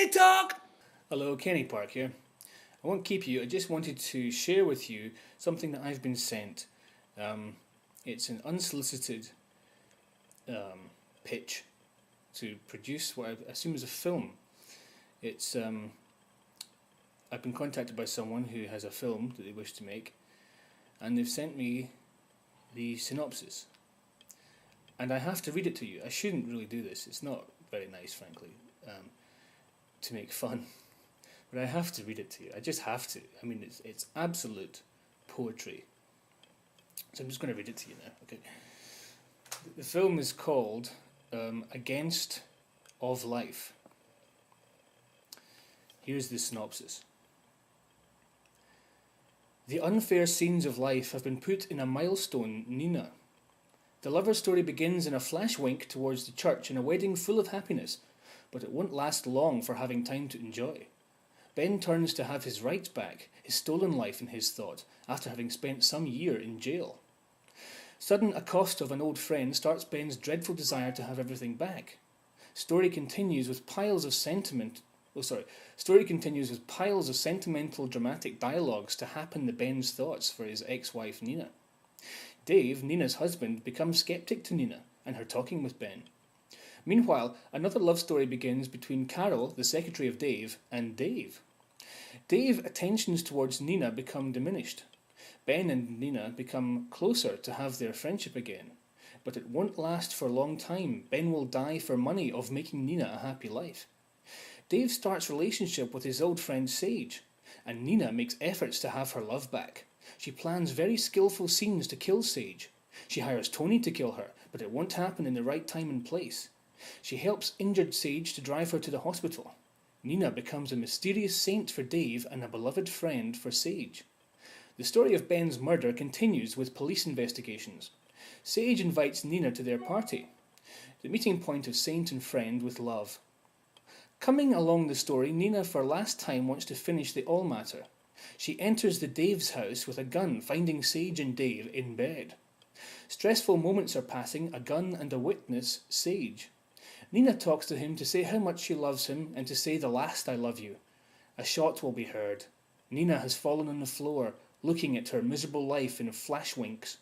Kenny Talk! Hello, Kenny Park here. I won't keep you, I just wanted to share with you something that I've been sent. It's an unsolicited pitch to produce what I assume is a film. It's I've been contacted by someone who has a film that they wish to make, and they've sent me the synopsis. And I have to read it to you. I shouldn't really do this. It's not very nice, frankly, to make fun. But I have to read it to you. I just have to. I mean, it's absolute poetry. So I'm just going to read it to you now. Okay. The film is called Against of Life. Here's the synopsis. The unfair scenes of life have been put in a milestone, Nina. The lover story begins in a flash wink towards the church in a wedding full of happiness, but it won't last long for having time to enjoy. Ben turns to have his rights back, his stolen life in his thought, after having spent some year in jail. Sudden accost of an old friend starts Ben's dreadful desire to have everything back. Story continues with piles of sentimental dramatic dialogues to happen the Ben's thoughts for his ex-wife Nina. Dave, Nina's husband, becomes sceptic to Nina and her talking with Ben. Meanwhile, another love story begins between Carol, the secretary of Dave, and Dave. Dave's attentions towards Nina become diminished. Ben and Nina become closer to have their friendship again. But it won't last for a long time. Ben will die for money of making Nina a happy life. Dave starts a relationship with his old friend Sage, and Nina makes efforts to have her love back. She plans very skillful scenes to kill Sage. She hires Tony to kill her, but it won't happen in the right time and place. She helps injured Sage to drive her to the hospital. Nina becomes a mysterious saint for Dave and a beloved friend for Sage. The story of Ben's murder continues with police investigations. Sage invites Nina to their party, the meeting point of saint and friend with love. Coming along the story, Nina for last time wants to finish the all matter. She enters the Dave's house with a gun, finding Sage and Dave in bed. Stressful moments are passing, a gun and a witness, Sage. Nina talks to him to say how much she loves him and to say the last I love you. A shot will be heard. Nina has fallen on the floor, looking at her miserable life in flash winks.